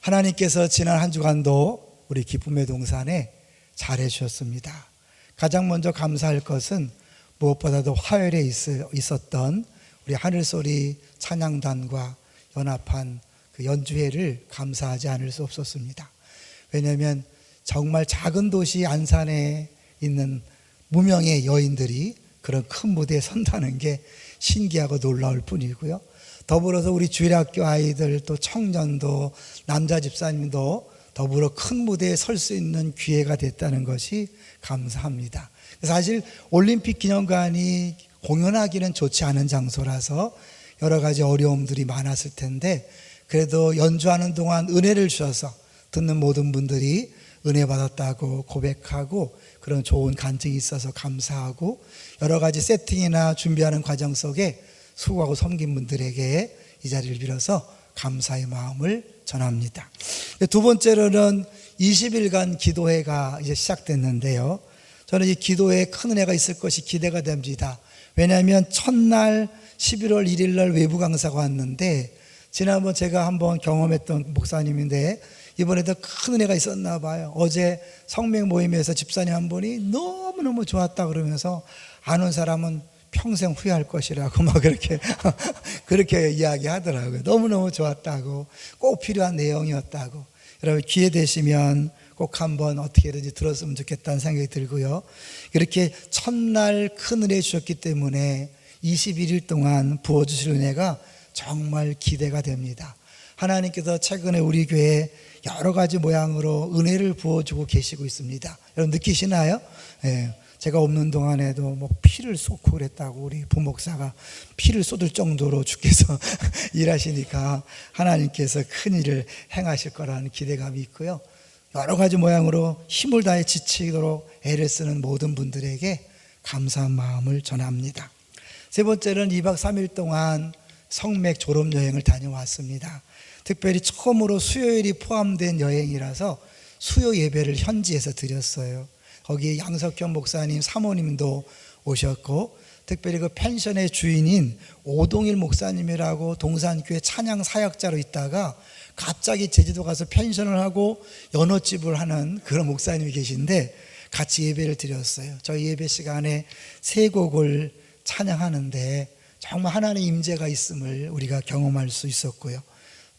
하나님께서 지난 한 주간도 우리 기쁨의 동산에 잘해 주셨습니다. 가장 먼저 감사할 것은 무엇보다도 화요일에 있었던 우리 하늘소리 찬양단과 연합한 그 연주회를 감사하지 않을 수 없었습니다. 왜냐하면 정말 작은 도시 안산에 있는 무명의 여인들이 그런 큰 무대에 선다는 게 신기하고 놀라울 뿐이고요. 더불어서 우리 주일학교 아이들, 또 청년도, 남자 집사님도 더불어 큰 무대에 설 수 있는 기회가 됐다는 것이 감사합니다. 사실 올림픽 기념관이 공연하기는 좋지 않은 장소라서 여러 가지 어려움들이 많았을 텐데, 그래도 연주하는 동안 은혜를 주셔서 듣는 모든 분들이 은혜 받았다고 고백하고 그런 좋은 간증이 있어서 감사하고, 여러 가지 세팅이나 준비하는 과정 속에 수고하고 섬긴 분들에게 이 자리를 빌어서 감사의 마음을 전합니다. 두 번째로는 20일간 기도회가 이제 시작됐는데요, 저는 이 기도회에 큰 은혜가 있을 것이 기대가 됩니다. 왜냐하면 첫날 11월 1일 날 외부 강사가 왔는데, 지난번 제가 한번 경험했던 목사님인데 이번에도 큰 은혜가 있었나 봐요. 어제 성mek 모임에서 집사님 한 분이 너무너무 좋았다 그러면서 안 온 사람은 평생 후회할 것이라고 막 그렇게 이야기하더라고요. 너무너무 좋았다고, 꼭 필요한 내용이었다고. 여러분 기회 되시면 꼭 한번 어떻게든지 들었으면 좋겠다는 생각이 들고요. 이렇게 첫날 큰 은혜 주셨기 때문에 21일 동안 부어주실 은혜가 정말 기대가 됩니다. 하나님께서 최근에 우리 교회에 여러 가지 모양으로 은혜를 부어주고 계시고 있습니다. 여러분 느끼시나요? 네. 제가 없는 동안에도 뭐 피를 쏟고 그랬다고 우리 부목사가 피를 쏟을 정도로 주께서 일하시니까 하나님께서 큰 일을 행하실 거라는 기대감이 있고요. 여러 가지 모양으로 힘을 다해 지치도록 애를 쓰는 모든 분들에게 감사한 마음을 전합니다. 세 번째는 2박 3일 동안 성mek 졸업여행을 다녀왔습니다. 특별히 처음으로 수요일이 포함된 여행이라서 수요 예배를 현지에서 드렸어요. 거기에 양석현 목사님 사모님도 오셨고, 특별히 그 펜션의 주인인 오동일 목사님이라고 동산교회 찬양 사역자로 있다가 갑자기 제주도 가서 펜션을 하고 연어집을 하는 그런 목사님이 계신데 같이 예배를 드렸어요. 저희 예배 시간에 세 곡을 찬양하는데 정말 하나님의 임재가 있음을 우리가 경험할 수 있었고요.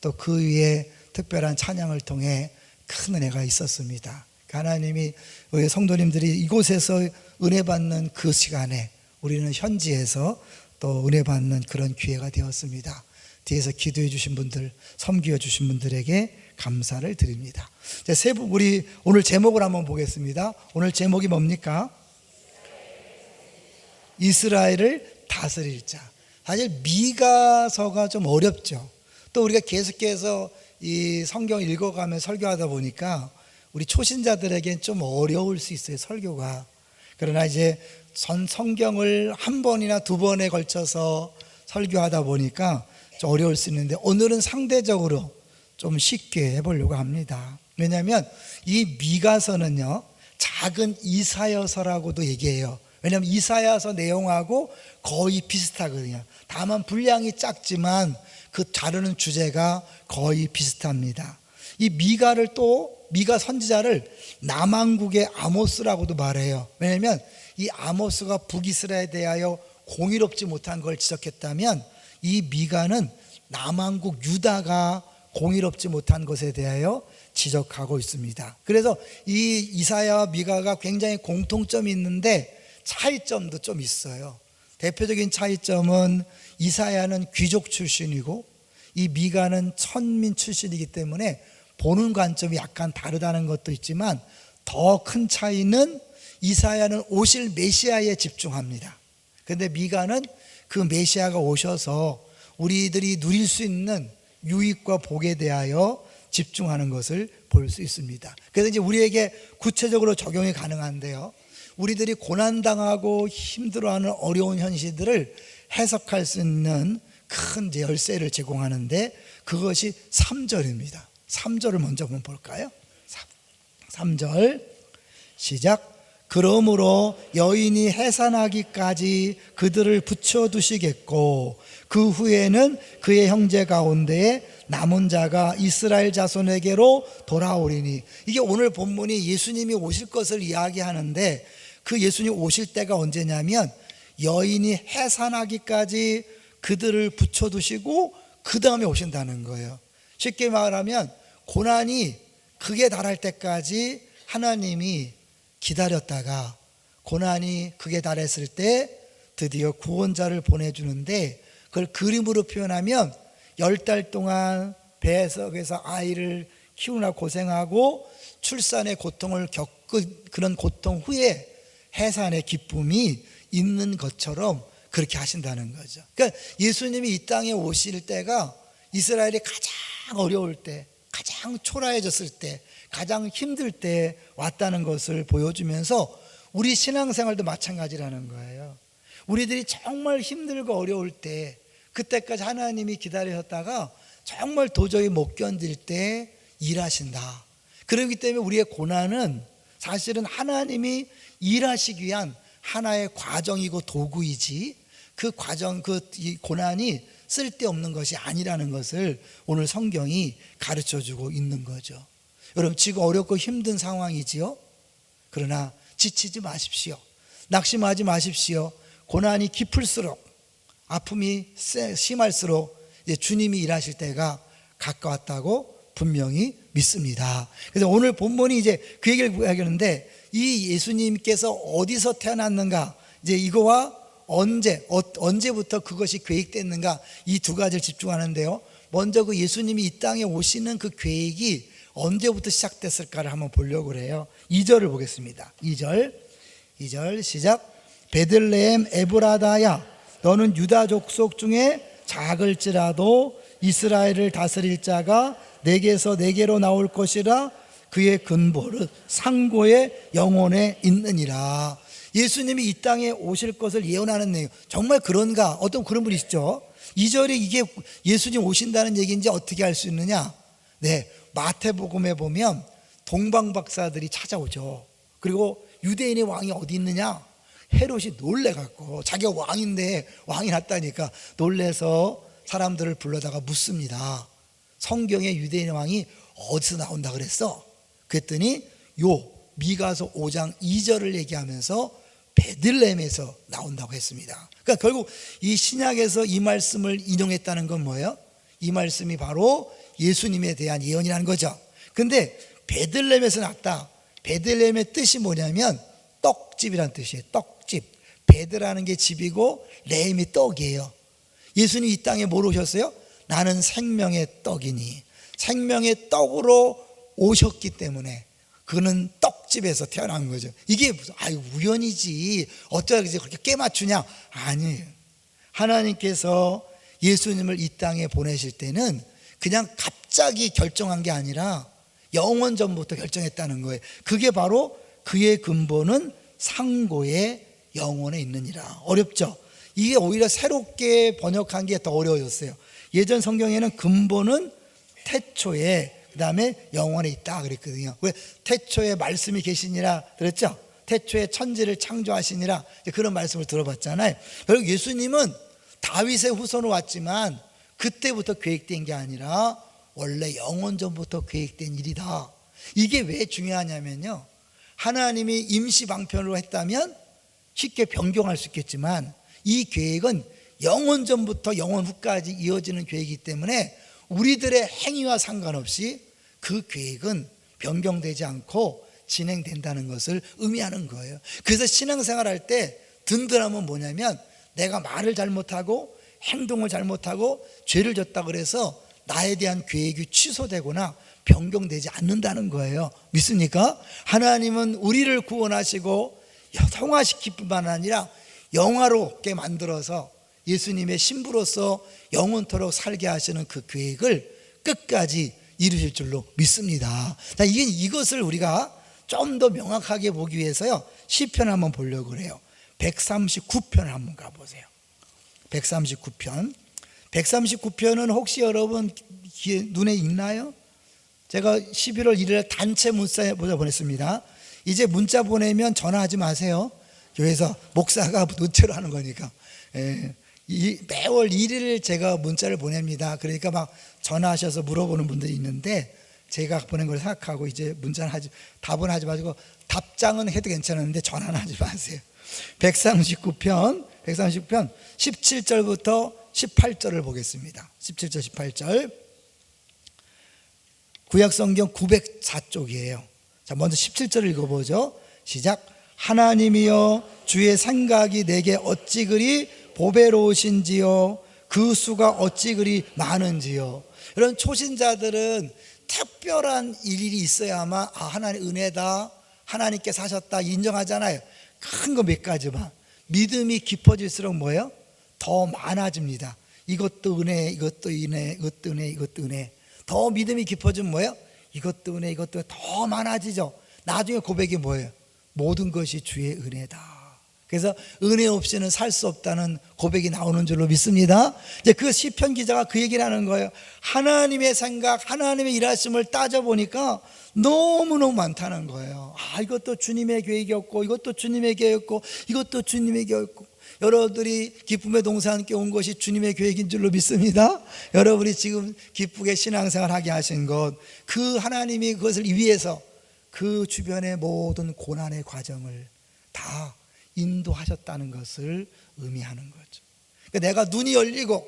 또 그 위에 특별한 찬양을 통해 큰 은혜가 있었습니다. 하나님이 우리 성도님들이 이곳에서 은혜 받는 그 시간에 우리는 현지에서 또 은혜 받는 그런 기회가 되었습니다. 뒤에서 기도해 주신 분들, 섬기어 주신 분들에게 감사를 드립니다. 우리 오늘 제목을 한번 보겠습니다. 오늘 제목이 뭡니까? 이스라엘을 다스릴 자. 사실 미가서가 좀 어렵죠. 또 우리가 계속해서 이 성경 읽어가며 설교하다 보니까 우리 초신자들에겐 좀 어려울 수 있어요, 설교가. 그러나 이제 성경을 한 번이나 두 번에 걸쳐서 설교하다 보니까 좀 어려울 수 있는데, 오늘은 상대적으로 좀 쉽게 해보려고 합니다. 왜냐하면 이 미가서는요, 작은 이사야서라고도 얘기해요. 왜냐하면 이사야서 내용하고 거의 비슷하거든요. 다만 분량이 작지만 그 다루는 주제가 거의 비슷합니다. 이 미가 선지자를 남왕국의 아모스라고도 말해요. 왜냐하면 이 아모스가 북이스라엘에 대하여 공의롭지 못한 걸 지적했다면, 이 미가는 남왕국 유다가 공의롭지 못한 것에 대하여 지적하고 있습니다. 그래서 이 이사야와 미가가 굉장히 공통점이 있는데 차이점도 좀 있어요. 대표적인 차이점은 이사야는 귀족 출신이고 이 미가는 천민 출신이기 때문에 보는 관점이 약간 다르다는 것도 있지만, 더 큰 차이는 이사야는 오실 메시아에 집중합니다. 그런데 미가는 그 메시아가 오셔서 우리들이 누릴 수 있는 유익과 복에 대하여 집중하는 것을 볼 수 있습니다. 그래서 이제 우리에게 구체적으로 적용이 가능한데요, 우리들이 고난당하고 힘들어하는 어려운 현실들을 해석할 수 있는 큰 열쇠를 제공하는데, 그것이 3절입니다. 3절을 먼저 한번 볼까요? 3절 시작. 그러므로 여인이 해산하기까지 그들을 붙여두시겠고 그 후에는 그의 형제 가운데에 남은 자가 이스라엘 자손에게로 돌아오리니. 이게 오늘 본문이 예수님이 오실 것을 이야기하는데, 그 예수님 오실 때가 언제냐면 여인이 해산하기까지 그들을 붙여두시고 그 다음에 오신다는 거예요. 쉽게 말하면 고난이 극에 달할 때까지 하나님이 기다렸다가 고난이 극에 달했을 때 드디어 구원자를 보내주는데, 그걸 그림으로 표현하면 10달 동안 배 속에서 아이를 키우느라 고생하고 출산의 고통을 겪은 그런 고통 후에 해산의 기쁨이 있는 것처럼 그렇게 하신다는 거죠. 그러니까 예수님이 이 땅에 오실 때가 이스라엘이 가장 어려울 때, 가장 초라해졌을 때, 가장 힘들 때 왔다는 것을 보여주면서 우리 신앙생활도 마찬가지라는 거예요. 우리들이 정말 힘들고 어려울 때, 그때까지 하나님이 기다리셨다가 정말 도저히 못 견딜 때 일하신다. 그렇기 때문에 우리의 고난은 사실은 하나님이 일하시기 위한 하나의 과정이고 도구이지, 그 과정, 이 고난이 쓸데없는 것이 아니라는 것을 오늘 성경이 가르쳐주고 있는 거죠. 여러분, 지금 어렵고 힘든 상황이지요. 그러나 지치지 마십시오. 낙심하지 마십시오. 고난이 깊을수록, 아픔이 심할수록 이제 주님이 일하실 때가 가까웠다고 분명히 믿습니다. 그래서 오늘 본문이 이제 그 얘기를 하겠는데, 이 예수님께서 어디서 태어났는가, 이제 이거와 언제부터 그것이 계획됐는가, 이 두 가지를 집중하는데요. 먼저 그 예수님이 이 땅에 오시는 그 계획이 언제부터 시작됐을까를 한번 보려고 그래요. 2절을 보겠습니다. 2절 시작. 베들레헴 에브라다야, 너는 유다 족속 중에 작을지라도 이스라엘을 다스릴 자가 내게서 내게로 나올 것이라. 그의 근본은 상고의 영혼에 있느니라. 예수님이 이 땅에 오실 것을 예언하는 내용, 정말 그런가? 어떤 그런 분이 있죠. 2절에 이게 예수님 오신다는 얘기인지 어떻게 알 수 있느냐? 네, 마태복음에 보면 동방박사들이 찾아오죠. 그리고 유대인의 왕이 어디 있느냐? 헤롯이 놀래갖고, 자기가 왕인데 왕이 났다니까 놀래서 사람들을 불러다가 묻습니다. 성경에 유대인의 왕이 어디서 나온다 그랬어? 그랬더니 미가서 5장 2절을 얘기하면서 베들레헴에서 나온다고 했습니다. 그러니까 결국 이 신약에서 이 말씀을 인용했다는 건 뭐예요? 이 말씀이 바로 예수님에 대한 예언이라는 거죠. 근데 베들레헴에서 났다. 베들레헴의 뜻이 뭐냐면 떡집이란 뜻이에요. 떡집. 베드라는 게 집이고 레헴이 떡이에요. 예수님 이 땅에 뭘 오셨어요? 나는 생명의 떡이니, 생명의 떡으로 오셨기 때문에 그는 떡집에서 태어난 거죠. 이게 무슨 우연이지, 어쩌다 그렇게 깨맞추냐? 아니에요. 하나님께서 예수님을 이 땅에 보내실 때는 그냥 갑자기 결정한 게 아니라 영원 전부터 결정했다는 거예요. 그게 바로 그의 근본은 상고의 영혼에 있느니라. 어렵죠? 이게 오히려 새롭게 번역한 게 더 어려워졌어요. 예전 성경에는 근본은 태초에, 그 다음에 영원에 있다 그랬거든요. 왜? 태초에 말씀이 계시니라 그랬죠? 태초에 천지를 창조하시니라, 그런 말씀을 들어봤잖아요. 결국 예수님은 다윗의 후손으로 왔지만 그때부터 계획된 게 아니라 원래 영원 전부터 계획된 일이다. 이게 왜 중요하냐면요, 하나님이 임시 방편으로 했다면 쉽게 변경할 수 있겠지만 이 계획은 영원 전부터 영원 후까지 이어지는 계획이기 때문에 우리들의 행위와 상관없이 그 계획은 변경되지 않고 진행된다는 것을 의미하는 거예요. 그래서 신앙생활 할 때 든든함은 뭐냐면, 내가 말을 잘못하고 행동을 잘못하고 죄를 졌다 그래서 나에 대한 계획이 취소되거나 변경되지 않는다는 거예요. 믿습니까? 하나님은 우리를 구원하시고 성화시킬 뿐만 아니라 영화롭게 만들어서 예수님의 신부로서 영원토록 살게 하시는 그 계획을 끝까지 이루실 줄로 믿습니다. 자, 이것을 우리가 좀 더 명확하게 보기 위해서요, 시편 한번 보려고 그래요. 139편 한번 가보세요. 139편은 혹시 여러분 눈에 있나요? 제가 11월 1일에 단체 문자 보냈습니다. 이제 문자 보내면 전화하지 마세요. 교회에서 목사가 노체로 하는 거니까. 매월 1일 제가 문자를 보냅니다. 그러니까 막 전화하셔서 물어보는 분들이 있는데 제가 보낸 걸 생각하고 이제 답은 하지 마시고 답장은 해도 괜찮은데 전화는 하지 마세요. 139편 17절부터 18절을 보겠습니다. 17절 18절 구약성경 904쪽이에요. 자, 먼저 17절을 읽어보죠. 시작. 하나님이여 주의 생각이 내게 어찌 그리 보배로우신지요 그 수가 어찌 그리 많은지요. 이런 초신자들은 특별한 일이 있어야만 하나님 은혜다, 하나님께서 하셨다 인정하잖아요. 큰 거 몇 가지만. 믿음이 깊어질수록 뭐예요? 더 많아집니다. 이것도 은혜, 이것도 은혜, 이것도 은혜, 이것도 은혜. 더 믿음이 깊어지면 뭐예요? 이것도 은혜, 이것도 더 많아지죠. 나중에 고백이 뭐예요? 모든 것이 주의 은혜다. 그래서 은혜 없이는 살 수 없다는 고백이 나오는 줄로 믿습니다. 이제 그 시편 기자가 그 얘기를 하는 거예요. 하나님의 생각, 하나님의 일하심을 따져보니까 너무너무 많다는 거예요. 이것도 주님의 계획이었고, 이것도 주님의 계획이었고, 이것도 주님의 계획이었고. 여러분들이 기쁨의 동산께 온 것이 주님의 계획인 줄로 믿습니다. 여러분이 지금 기쁘게 신앙생활 하게 하신 것, 그 하나님이 그것을 위해서 그 주변의 모든 고난의 과정을 다 인도하셨다는 것을 의미하는 거죠. 그러니까 내가 눈이 열리고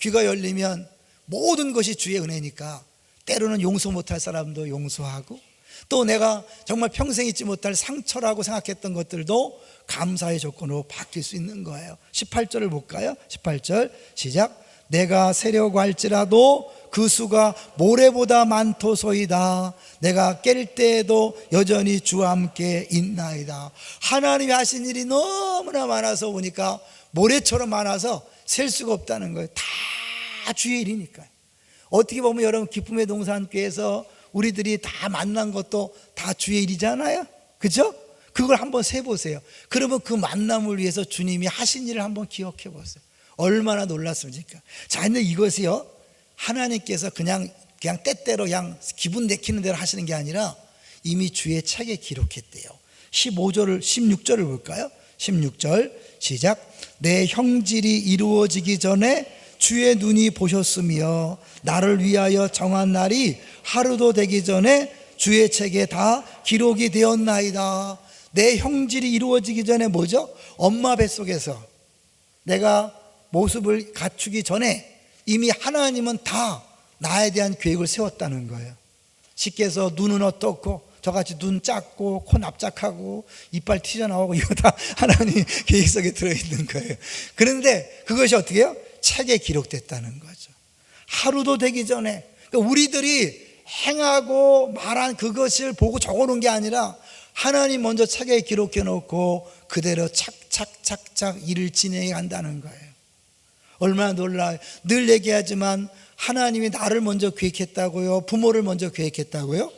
귀가 열리면 모든 것이 주의 은혜니까 때로는 용서 못할 사람도 용서하고, 또 내가 정말 평생 잊지 못할 상처라고 생각했던 것들도 감사의 조건으로 바뀔 수 있는 거예요. 18절을 볼까요? 18절 시작. 내가 세려고 할지라도 그 수가 모래보다 많도소이다. 내가 깰 때에도 여전히 주와 함께 있나이다. 하나님이 하신 일이 너무나 많아서 보니까 모래처럼 많아서 셀 수가 없다는 거예요. 다 주의 일이니까요. 어떻게 보면 여러분 기쁨의 동산교회에서 우리들이 다 만난 것도 다 주의 일이잖아요. 그죠? 그걸 한번 세보세요. 그러면 그 만남을 위해서 주님이 하신 일을 한번 기억해 보세요. 얼마나 놀랐습니까? 자, 근데 이것이요, 하나님께서 그냥 때때로 그냥 기분 내키는 대로 하시는 게 아니라 이미 주의 책에 기록했대요. 16절을 볼까요? 16절 시작. 내 형질이 이루어지기 전에 주의 눈이 보셨으며 나를 위하여 정한 날이 하루도 되기 전에 주의 책에 다 기록이 되었나이다. 내 형질이 이루어지기 전에 뭐죠? 엄마 뱃속에서 내가 모습을 갖추기 전에 이미 하나님은 다 나에 대한 계획을 세웠다는 거예요. 쉽게 해서 눈은 어떻고 저같이 눈 작고 코 납작하고 이빨 튀어나오고 이거 다 하나님 계획 속에 들어있는 거예요. 그런데 그것이 어떻게 해요? 책에 기록됐다는 거죠. 하루도 되기 전에. 그러니까 우리들이 행하고 말한 그것을 보고 적어놓은 게 아니라 하나님 먼저 책에 기록해 놓고 그대로 착착착착 일을 진행해 간다는 거예요. 얼마나 놀라요. 늘 얘기하지만 하나님이 나를 먼저 계획했다고요? 부모를 먼저 계획했다고요?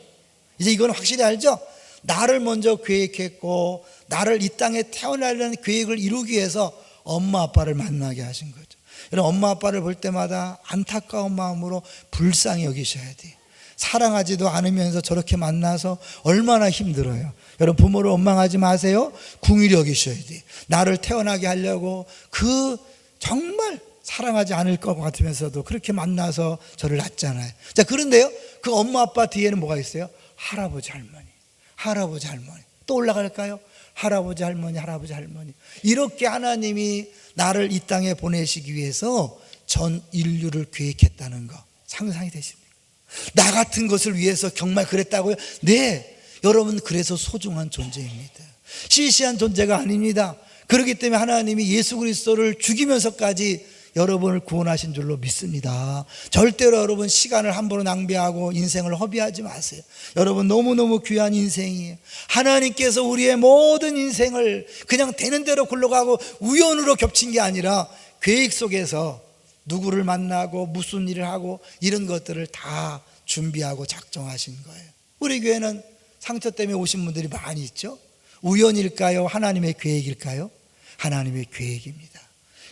이제 이건 확실히 알죠? 나를 먼저 계획했고 나를 이 땅에 태어나려는 계획을 이루기 위해서 엄마 아빠를 만나게 하신 거죠. 여러분, 엄마 아빠를 볼 때마다 안타까운 마음으로 불쌍히 여기셔야 돼요. 사랑하지도 않으면서 저렇게 만나서 얼마나 힘들어요. 여러분, 부모를 원망하지 마세요. 궁일이 여기셔야 돼요. 나를 태어나게 하려고 그 정말 사랑하지 않을 것 같으면서도 그렇게 만나서 저를 낳잖아요. 자, 그런데요, 그 엄마 아빠 뒤에는 뭐가 있어요? 할아버지 할머니, 할아버지 할머니. 또 올라갈까요? 할아버지 할머니, 할아버지 할머니. 이렇게 하나님이 나를 이 땅에 보내시기 위해서 전 인류를 계획했다는 거 상상이 되십니까? 나 같은 것을 위해서 정말 그랬다고요? 네, 여러분, 그래서 소중한 존재입니다. 시시한 존재가 아닙니다. 그렇기 때문에 하나님이 예수 그리스도를 죽이면서까지 여러분을 구원하신 줄로 믿습니다. 절대로 여러분 시간을 함부로 낭비하고 인생을 허비하지 마세요. 여러분, 너무너무 귀한 인생이에요. 하나님께서 우리의 모든 인생을 그냥 되는 대로 굴러가고 우연으로 겹친 게 아니라 계획 속에서 누구를 만나고 무슨 일을 하고 이런 것들을 다 준비하고 작정하신 거예요. 우리 교회는 상처 때문에 오신 분들이 많이 있죠. 우연일까요? 하나님의 계획일까요? 하나님의 계획입니다.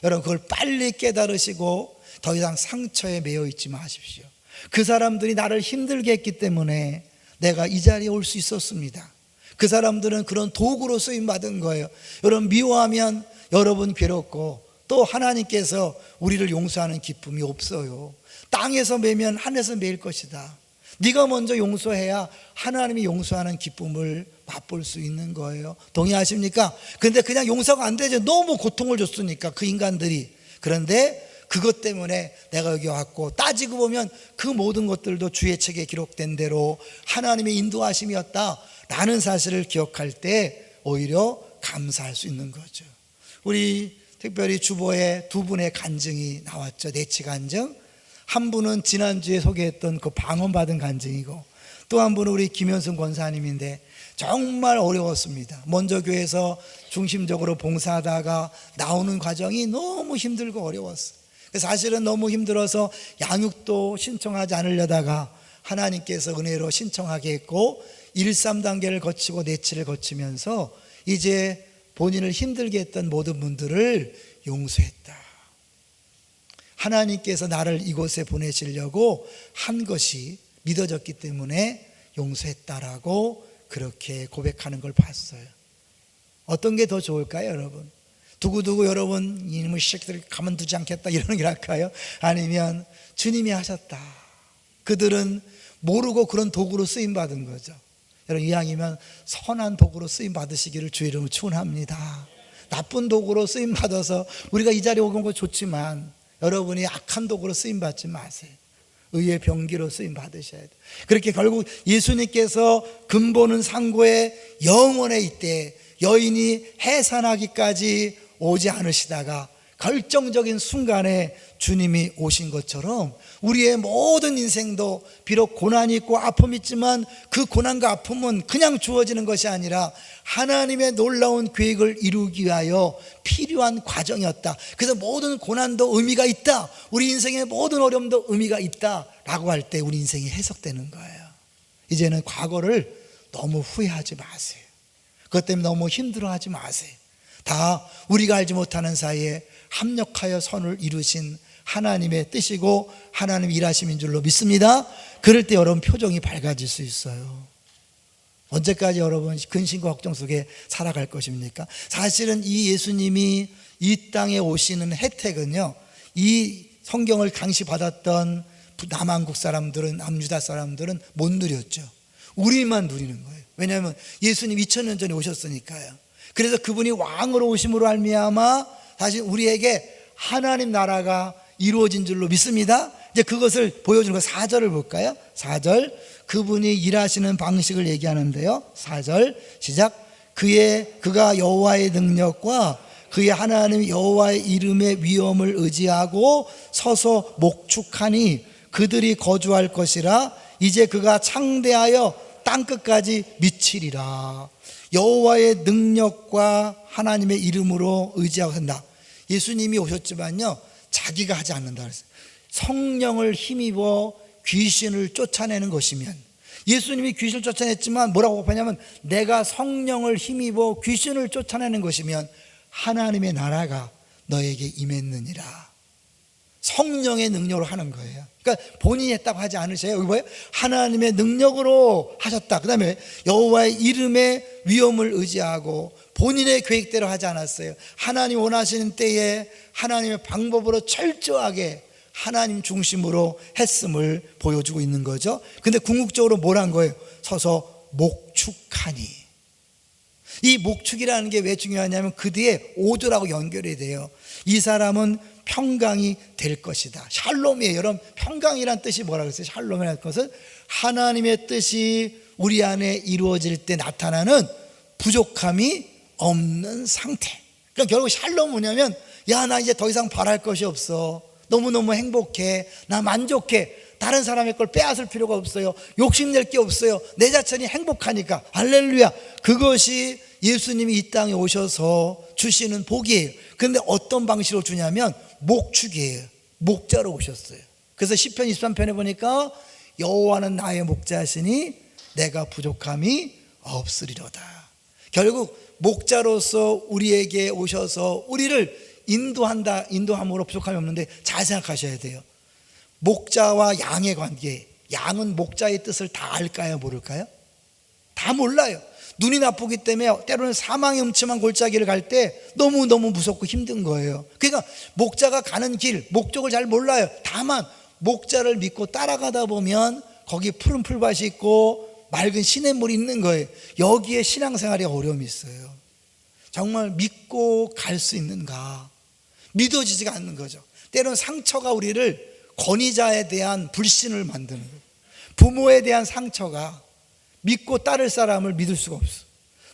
여러분, 그걸 빨리 깨달으시고 더 이상 상처에 매여 있지 마십시오. 그 사람들이 나를 힘들게 했기 때문에 내가 이 자리에 올 수 있었습니다. 그 사람들은 그런 도구로 쓰임받은 거예요. 여러분, 미워하면 여러분 괴롭고 또 하나님께서 우리를 용서하는 기쁨이 없어요. 땅에서 매면 하늘에서 매일 것이다. 네가 먼저 용서해야 하나님이 용서하는 기쁨을 맛볼 수 있는 거예요. 동의하십니까? 근데 그냥 용서가 안 되죠. 너무 고통을 줬으니까 그 인간들이. 그런데 그것 때문에 내가 여기 왔고, 따지고 보면 그 모든 것들도 주의 책에 기록된 대로 하나님의 인도하심이었다라는 사실을 기억할 때 오히려 감사할 수 있는 거죠. 우리 특별히 주보에 두 분의 간증이 나왔죠. 내치 간증. 한 분은 지난주에 소개했던 그 방언받은 간증이고, 또 한 분은 우리 김현승 권사님인데 정말 어려웠습니다. 먼저 교회에서 중심적으로 봉사하다가 나오는 과정이 너무 힘들고 어려웠어요. 사실은 너무 힘들어서 양육도 신청하지 않으려다가 하나님께서 은혜로 신청하게 했고, 1, 3단계를 거치고 내치를 거치면서 이제 본인을 힘들게 했던 모든 분들을 용서했다. 하나님께서 나를 이곳에 보내시려고 한 것이 믿어졌기 때문에 용서했다라고 그렇게 고백하는 걸 봤어요. 어떤 게 더 좋을까요, 여러분? 두고두고 여러분 이놈의 새끼들 가만두지 않겠다 이러는 게 나을까요? 아니면 주님이 하셨다. 그들은 모르고 그런 도구로 쓰임받은 거죠. 여러분, 이왕이면 선한 도구로 쓰임받으시기를 주의 이름으로 축원합니다. 나쁜 도구로 쓰임받아서 우리가 이 자리에 오는 건 좋지만 여러분이 악한 도구로 쓰임받지 마세요. 의의 병기로 쓰임받으셔야 돼요. 그렇게 결국 예수님께서 근본은 상고의 영원에 있대 여인이 해산하기까지 오지 않으시다가 결정적인 순간에 주님이 오신 것처럼 우리의 모든 인생도 비록 고난이 있고 아픔이 있지만 그 고난과 아픔은 그냥 주어지는 것이 아니라 하나님의 놀라운 계획을 이루기 위하여 필요한 과정이었다. 그래서 모든 고난도 의미가 있다. 우리 인생의 모든 어려움도 의미가 있다라고 할 때 우리 인생이 해석되는 거예요. 이제는 과거를 너무 후회하지 마세요. 그것 때문에 너무 힘들어하지 마세요. 다 우리가 알지 못하는 사이에 합력하여 선을 이루신 하나님의 뜻이고 하나님의 일하심인 줄로 믿습니다. 그럴 때 여러분 표정이 밝아질 수 있어요. 언제까지 여러분 근심과 걱정 속에 살아갈 것입니까? 사실은 이 예수님이 이 땅에 오시는 혜택은요, 이 성경을 당시 받았던 남한국 사람들은, 남유다 사람들은 못 누렸죠. 우리만 누리는 거예요. 왜냐하면 예수님 2000년 전에 오셨으니까요. 그래서 그분이 왕으로 오심으로 말미암아 사실 우리에게 하나님 나라가 이루어진 줄로 믿습니다. 이제 그것을 보여주는 거 4절을 볼까요? 4절, 그분이 일하시는 방식을 얘기하는데요. 4절 시작. 그가 여호와의 능력과 그의 하나님 여호와의 이름의 위엄을 의지하고 서서 목축하니 그들이 거주할 것이라. 이제 그가 창대하여 땅끝까지 미치리라. 여호와의 능력과 하나님의 이름으로 의지하고 한다. 예수님이 오셨지만요, 자기가 하지 않는다 그랬어요. 성령을 힘입어 귀신을 쫓아내는 것이면, 예수님이 귀신을 쫓아냈지만 뭐라고 하냐면 내가 성령을 힘입어 귀신을 쫓아내는 것이면 하나님의 나라가 너에게 임했느니라. 성령의 능력으로 하는 거예요. 그러니까 본인이 했다고 하지 않으셔요. 여기 뭐예요? 하나님의 능력으로 하셨다. 그 다음에 여호와의 이름의 위엄을 의지하고 본인의 계획대로 하지 않았어요. 하나님 원하시는 때에 하나님의 방법으로 철저하게 하나님 중심으로 했음을 보여주고 있는 거죠. 근데 궁극적으로 뭘 한 거예요? 서서 목축하니. 이 목축이라는 게 왜 중요하냐면 그 뒤에 5절하고 연결이 돼요. 이 사람은 평강이 될 것이다. 샬롬이에요. 여러분, 평강이란 뜻이 뭐라고 했어요? 샬롬이라는 것은 하나님의 뜻이 우리 안에 이루어질 때 나타나는 부족함이 없는 상태. 그러니까 결국 샬롬은 뭐냐면, 야, 나 이제 더 이상 바랄 것이 없어. 너무너무 행복해. 나 만족해. 다른 사람의 걸 빼앗을 필요가 없어요. 욕심낼 게 없어요. 내 자신이 행복하니까. 할렐루야. 그것이 예수님이 이 땅에 오셔서 주시는 복이에요. 그런데 어떤 방식으로 주냐면 목축이에요. 목자로 오셨어요. 그래서 시편 23편에 보니까 여호와는 나의 목자시니 내가 부족함이 없으리로다. 결국 목자로서 우리에게 오셔서 우리를 인도함으로 부족함이 없는데 잘 생각하셔야 돼요. 목자와 양의 관계, 양은 목자의 뜻을 다 알까요? 모를까요? 다 몰라요. 눈이 나쁘기 때문에 때로는 사망의 음침한 골짜기를 갈 때 너무너무 무섭고 힘든 거예요. 그러니까 목자가 가는 길, 목적을 잘 몰라요. 다만 목자를 믿고 따라가다 보면 거기 푸른 풀밭이 있고 맑은 시냇물이 있는 거예요. 여기에 신앙생활에 어려움이 있어요. 정말 믿고 갈 수 있는가? 믿어지지가 않는 거죠. 때로는 상처가 우리를 권위자에 대한 불신을 만드는 거예요. 부모에 대한 상처가 믿고 따를 사람을 믿을 수가 없어.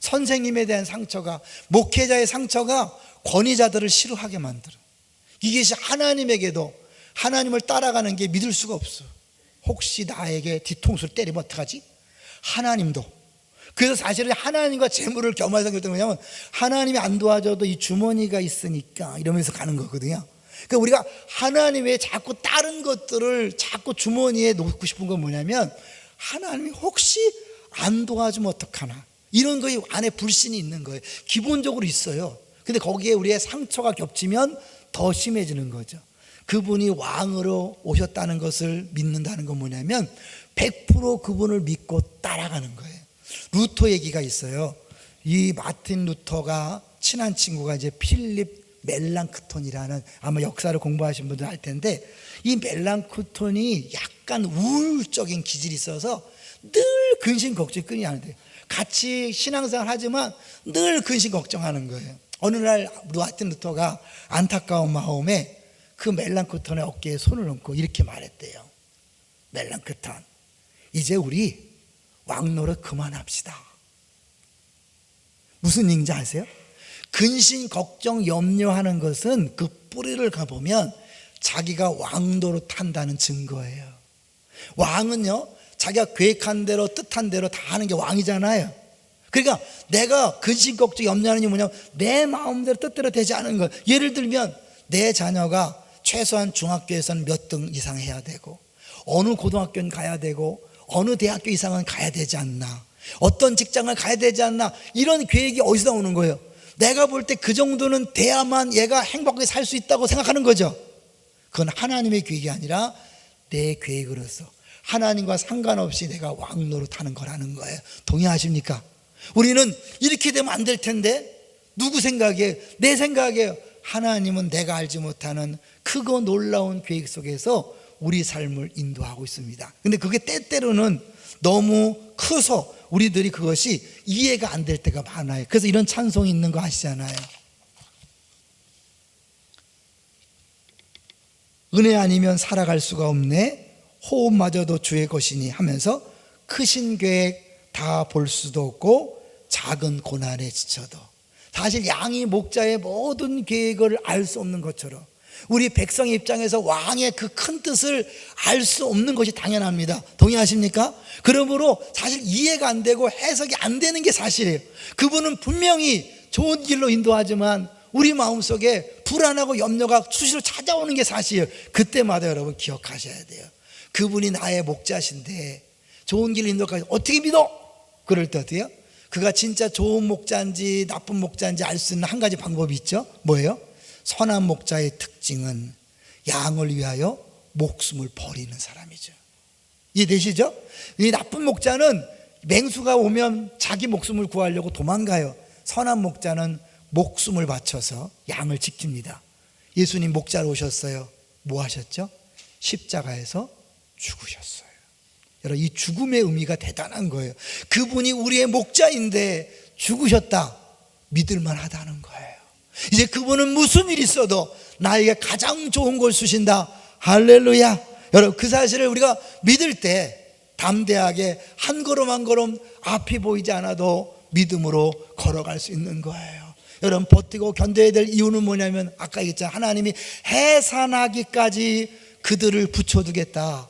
선생님에 대한 상처가, 목회자의 상처가 권위자들을 싫어하게 만들어. 이것이 하나님에게도 하나님을 따라가는 게 믿을 수가 없어. 혹시 나에게 뒤통수를 때리면 어떡하지? 하나님도. 그래서 사실은 하나님과 재물을 겸해서 결정을 뭐냐면 하나님이 안 도와줘도 이 주머니가 있으니까 이러면서 가는 거거든요. 그러니까 우리가 하나님 외에 자꾸 다른 것들을 자꾸 주머니에 놓고 싶은 건 뭐냐면 하나님이 혹시 안 도와주면 어떡하나, 이런 거에 안에 불신이 있는 거예요. 기본적으로 있어요. 근데 거기에 우리의 상처가 겹치면 더 심해지는 거죠. 그분이 왕으로 오셨다는 것을 믿는다는 건 뭐냐면 100% 그분을 믿고 따라가는 거예요. 루터 얘기가 있어요. 이 마틴 루터가 친한 친구가 이제 필립 멜랑크톤이라는, 아마 역사를 공부하신 분들 알 텐데, 이 멜랑크톤이 약간 우울적인 기질이 있어서 늘 근심 걱정이 끊이지 않는데, 같이 신앙생활 하지만 늘 근심 걱정하는 거예요. 어느 날 마틴 루터가 안타까운 마음에 그 멜랑크톤의 어깨에 손을 얹고 이렇게 말했대요. 멜랑크톤, 이제 우리 왕노릇 그만합시다. 무슨 얘기인지 아세요? 근심, 걱정, 염려하는 것은 그 뿌리를 가보면 자기가 왕도로 탄다는 증거예요. 왕은요, 자기가 계획한 대로 뜻한 대로 다 하는 게 왕이잖아요. 그러니까 내가 근심, 걱정, 염려하는 게 뭐냐면 내 마음대로 뜻대로 되지 않은 것. 예를 들면 내 자녀가 최소한 중학교에서는 몇 등 이상 해야 되고, 어느 고등학교는 가야 되고, 어느 대학교 이상은 가야 되지 않나, 어떤 직장을 가야 되지 않나, 이런 계획이 어디서 나오는 거예요? 내가 볼 때 그 정도는 돼야만 얘가 행복하게 살 수 있다고 생각하는 거죠. 그건 하나님의 계획이 아니라 내 계획으로서 하나님과 상관없이 내가 왕노릇하는 거라는 거예요. 동의하십니까? 우리는 이렇게 되면 안 될 텐데, 누구 생각이에요? 내 생각이에요. 하나님은 내가 알지 못하는 크고 놀라운 계획 속에서 우리 삶을 인도하고 있습니다. 근데 그게 때때로는 너무 커서 우리들이 그것이 이해가 안 될 때가 많아요. 그래서 이런 찬송이 있는 거 아시잖아요. 은혜 아니면 살아갈 수가 없네, 호흡마저도 주의 것이니 하면서 크신 계획 다 볼 수도 없고 작은 고난에 지쳐도, 사실 양이 목자의 모든 계획을 알 수 없는 것처럼 우리 백성의 입장에서 왕의 그 큰 뜻을 알 수 없는 것이 당연합니다. 동의하십니까? 그러므로 사실 이해가 안 되고 해석이 안 되는 게 사실이에요. 그분은 분명히 좋은 길로 인도하지만 우리 마음속에 불안하고 염려가 수시로 찾아오는 게 사실이에요. 그때마다 여러분 기억하셔야 돼요. 그분이 나의 목자신데 좋은 길로 인도할까 어떻게 믿어? 그럴 때 어때요? 그가 진짜 좋은 목자인지 나쁜 목자인지 알 수 있는 한 가지 방법이 있죠. 뭐예요? 선한 목자의 특징은 양을 위하여 목숨을 버리는 사람이죠. 이해되시죠? 이 나쁜 목자는 맹수가 오면 자기 목숨을 구하려고 도망가요. 선한 목자는 목숨을 바쳐서 양을 지킵니다. 예수님 목자로 오셨어요. 뭐 하셨죠? 십자가에서 죽으셨어요. 여러분, 이 죽음의 의미가 대단한 거예요. 그분이 우리의 목자인데 죽으셨다, 믿을만 하다는 거예요. 이제 그분은 무슨 일이 있어도 나에게 가장 좋은 걸 주신다. 할렐루야. 여러분, 그 사실을 우리가 믿을 때 담대하게 한 걸음 한 걸음 앞이 보이지 않아도 믿음으로 걸어갈 수 있는 거예요. 여러분, 버티고 견뎌야 될 이유는 뭐냐면 아까 얘기했잖아요. 하나님이 해산하기까지 그들을 붙여두겠다.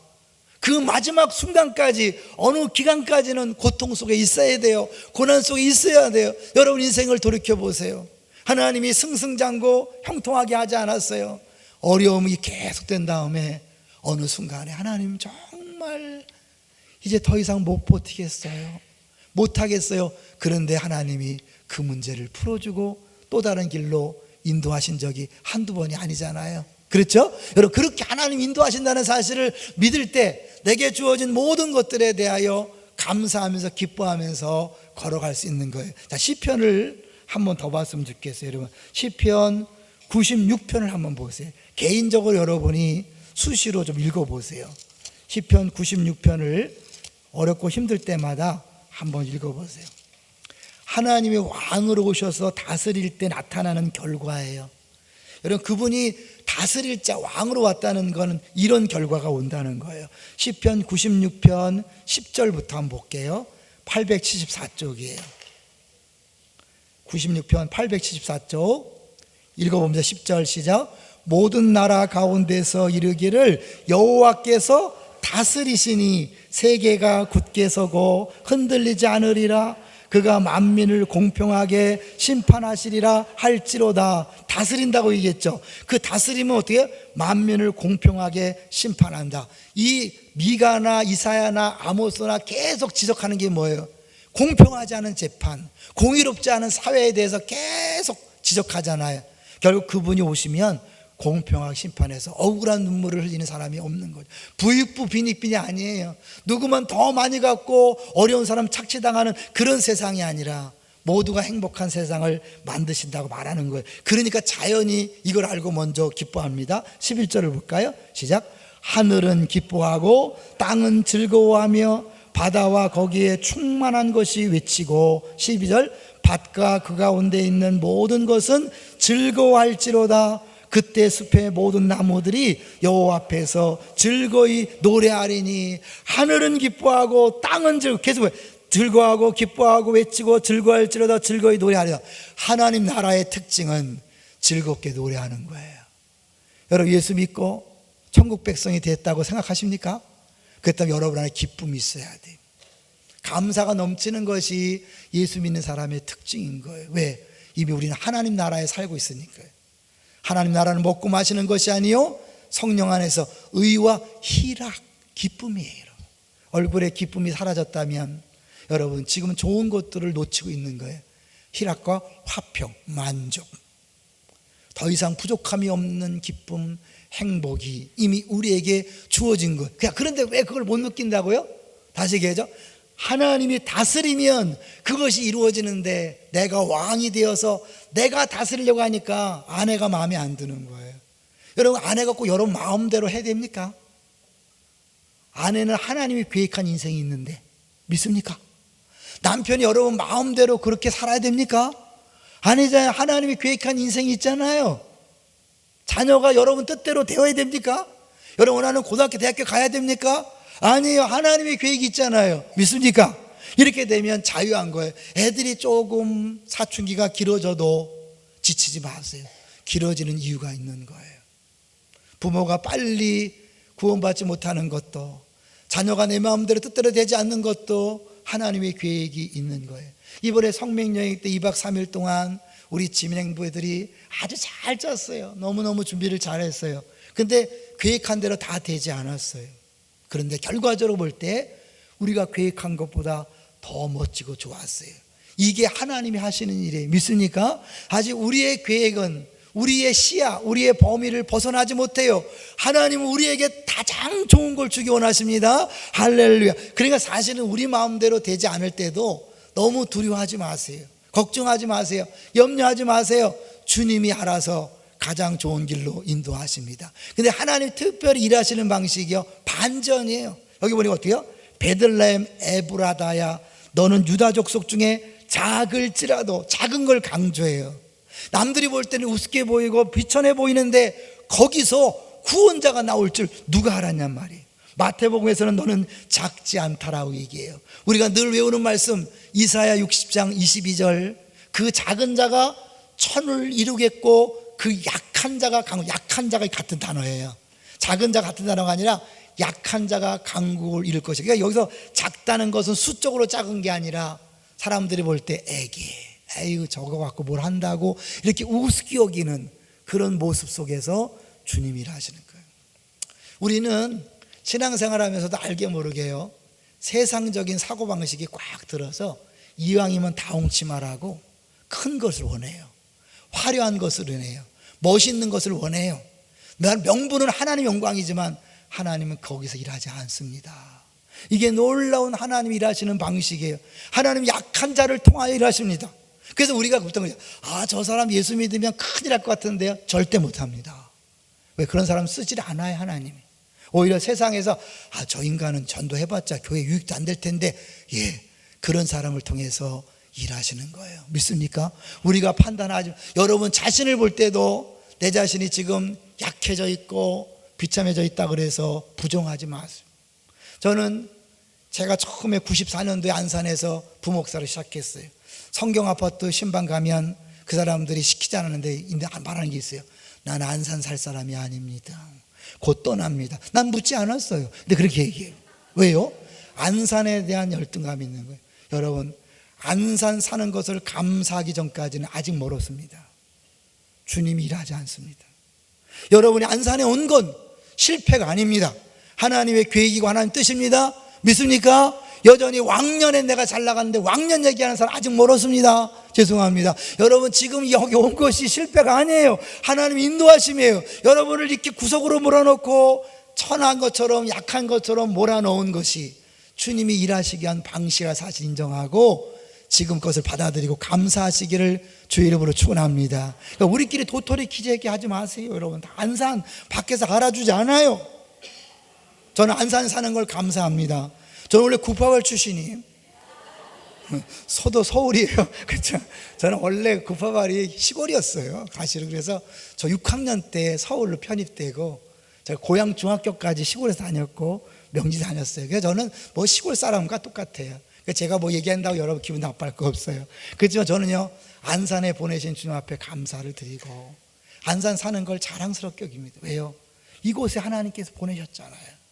그 마지막 순간까지, 어느 기간까지는 고통 속에 있어야 돼요. 고난 속에 있어야 돼요. 여러분 인생을 돌이켜보세요. 하나님이 승승장구 형통하게 하지 않았어요. 어려움이 계속된 다음에 어느 순간에 하나님 정말 이제 더 이상 못 버티겠어요, 못하겠어요. 그런데 하나님이 그 문제를 풀어주고 또 다른 길로 인도하신 적이 한두 번이 아니잖아요. 그렇죠? 여러분, 그렇게 하나님 인도하신다는 사실을 믿을 때 내게 주어진 모든 것들에 대하여 감사하면서 기뻐하면서 걸어갈 수 있는 거예요. 자, 시편을 한번 더 봤으면 좋겠어요. 여러분, 시편 96편을 한번 보세요. 개인적으로 여러분이 수시로 좀 읽어보세요. 시편 96편을 어렵고 힘들 때마다 한번 읽어보세요. 하나님이 왕으로 오셔서 다스릴 때 나타나는 결과예요. 여러분, 그분이 다스릴 자 왕으로 왔다는 것은 이런 결과가 온다는 거예요. 시편 96편 10절부터 한번 볼게요. 874쪽이에요 96편 874쪽 읽어보면서 10절 시작. 모든 나라 가운데서 이르기를 여호와께서 다스리시니 세계가 굳게 서고 흔들리지 않으리라. 그가 만민을 공평하게 심판하시리라 할지로다. 다스린다고 얘기했죠. 그 다스림은 어떻게? 만민을 공평하게 심판한다. 이 미가나 이사야나 아모스나 계속 지적하는 게 뭐예요? 공평하지 않은 재판, 공의롭지 않은 사회에 대해서 계속 지적하잖아요. 결국 그분이 오시면 공평하게 심판해서 억울한 눈물을 흘리는 사람이 없는 거죠. 부익부 빈익빈이 아니에요. 누구만 더 많이 갖고 어려운 사람 착취당하는 그런 세상이 아니라 모두가 행복한 세상을 만드신다고 말하는 거예요. 그러니까 자연이 이걸 알고 먼저 기뻐합니다. 11절을 볼까요? 시작. 하늘은 기뻐하고 땅은 즐거워하며 바다와 거기에 충만한 것이 외치고 12절. 밭과 그 가운데 있는 모든 것은 즐거워할지로다. 그때 숲의 모든 나무들이 여호와 앞에서 즐거이 노래하리니. 하늘은 기뻐하고 땅은 계속 즐거워하고 기뻐하고 외치고 즐거워할지로다. 즐거이 노래하리라. 하나님 나라의 특징은 즐겁게 노래하는 거예요. 여러분, 예수 믿고 천국 백성이 됐다고 생각하십니까? 그렇다면 여러분 안에 기쁨이 있어야 돼요. 감사가 넘치는 것이 예수 믿는 사람의 특징인 거예요. 왜? 이미 우리는 하나님 나라에 살고 있으니까요. 하나님 나라는 먹고 마시는 것이 아니요 성령 안에서 의와 희락, 기쁨이에요. 얼굴에 기쁨이 사라졌다면 여러분 지금은 좋은 것들을 놓치고 있는 거예요. 희락과 화평, 만족, 더 이상 부족함이 없는 기쁨, 행복이 이미 우리에게 주어진 것. 그런데 왜 그걸 못 느낀다고요? 다시 얘기하죠. 하나님이 다스리면 그것이 이루어지는데 내가 왕이 되어서 내가 다스리려고 하니까 아내가 마음에 안 드는 거예요. 여러분, 아내가 꼭 여러분 마음대로 해야 됩니까? 아내는 하나님이 계획한 인생이 있는데 믿습니까? 남편이 여러분 마음대로 그렇게 살아야 됩니까? 아니잖아요. 하나님이 계획한 인생이 있잖아요. 자녀가 여러분 뜻대로 되어야 됩니까? 여러분 원하는 고등학교, 대학교 가야 됩니까? 아니에요. 하나님의 계획이 있잖아요. 믿습니까? 이렇게 되면 자유한 거예요. 애들이 조금 사춘기가 길어져도 지치지 마세요. 길어지는 이유가 있는 거예요. 부모가 빨리 구원받지 못하는 것도, 자녀가 내 마음대로 뜻대로 되지 않는 것도 하나님의 계획이 있는 거예요. 이번에 성명여행 때 2박 3일 동안 우리 지민행부애들이 아주 잘 짰어요. 너무너무 준비를 잘했어요. 근데 계획한 대로 다 되지 않았어요. 그런데 결과적으로 볼 때 우리가 계획한 것보다 더 멋지고 좋았어요. 이게 하나님이 하시는 일이에요. 믿습니까? 아직 우리의 계획은, 우리의 시야, 우리의 범위를 벗어나지 못해요. 하나님은 우리에게 가장 좋은 걸 주기 원하십니다. 할렐루야. 그러니까 사실은 우리 마음대로 되지 않을 때도 너무 두려워하지 마세요. 걱정하지 마세요. 염려하지 마세요. 주님이 알아서 가장 좋은 길로 인도하십니다. 근데 하나님 특별히 일하시는 방식이요, 반전이에요. 여기 보니까 어때요? 베들레헴 에브라다야, 너는 유다 족속 중에 작을지라도, 작은 걸 강조해요. 남들이 볼 때는 우습게 보이고 비천해 보이는데 거기서 구원자가 나올 줄 누가 알았냔 말이에요. 마태복음에서는 너는 작지 않다라고 얘기해요. 우리가 늘 외우는 말씀 이사야 60장 22절, 그 작은 자가 천을 이루겠고 그 약한 자가 약한 자가 같은 단어예요. 작은 자 같은 단어가 아니라 약한 자가 강국을 이룰 것이에요. 그러니까 여기서 작다는 것은 수적으로 작은 게 아니라 사람들이 볼 때 에이구 저거 갖고 뭘 한다고 이렇게 우습게 여기는 그런 모습 속에서 주님이 일하시는 거예요. 우리는 신앙생활하면서도 알게 모르게요, 세상적인 사고방식이 꽉 들어서 이왕이면 다홍치마라고 큰 것을 원해요. 화려한 것을 원해요. 멋있는 것을 원해요. 명분은 하나님 영광이지만 하나님은 거기서 일하지 않습니다. 이게 놀라운 하나님이 일하시는 방식이에요. 하나님 약한 자를 통하여 일하십니다. 그래서 우리가 보통 저 사람 예수 믿으면 큰일 날 것 같은데요. 절대 못합니다. 왜? 그런 사람 쓰질 않아요, 하나님이. 오히려 세상에서 저 인간은 전도해봤자 교회 유익도 안 될 텐데, 그런 사람을 통해서 일하시는 거예요. 믿습니까? 우리가 판단하지, 여러분 자신을 볼 때도 내 자신이 지금 약해져 있고 비참해져 있다 그래서 부정하지 마세요. 저는 제가 처음에 94년도에 안산에서 부목사를 시작했어요. 성경 아파트 신방 가면 그 사람들이 시키지 않았는데 말하는 게 있어요. 나는 안산 살 사람이 아닙니다. 곧 떠납니다. 난 묻지 않았어요. 근데 그렇게 얘기해요. 왜요? 안산에 대한 열등감이 있는 거예요. 여러분, 안산 사는 것을 감사하기 전까지는 아직 멀었습니다. 주님이 일하지 않습니다. 여러분이 안산에 온 건 실패가 아닙니다. 하나님의 계획이고 하나님 뜻입니다. 믿습니까? 여전히 왕년에 내가 잘 나갔는데 왕년 얘기하는 사람 아직 멀었습니다. 죄송합니다. 여러분 지금 여기 온 것이 실패가 아니에요. 하나님 인도하심이에요. 여러분을 이렇게 구석으로 몰아넣고 천한 것처럼 약한 것처럼 몰아넣은 것이 주님이 일하시기 위한 방식을 사실 인정하고 지금 것을 받아들이고 감사하시기를 주의 이름으로 축원합니다. 그러니까 우리끼리 도토리 키재기 하지 마세요. 여러분 안산 밖에서 알아주지 않아요. 저는 안산 사는 걸 감사합니다. 저는 원래 구파발 출신이에요. 서도 서울이에요. 그렇죠? 저는 원래 구파발이 시골이었어요. 사실은. 그래서 저 6학년 때 서울로 편입되고 제가 고향 중학교까지 시골에서 다녔고 명지 다녔어요. 그래서 저는 뭐 시골 사람과 똑같아요. 제가 뭐 얘기한다고 여러분 기분 나빠할 거 없어요. 그렇지만 저는요 안산에 보내신 주님 앞에 감사를 드리고 안산 사는 걸 자랑스럽게 여깁니다. 왜요? 이곳에 하나님께서 보내셨잖아요.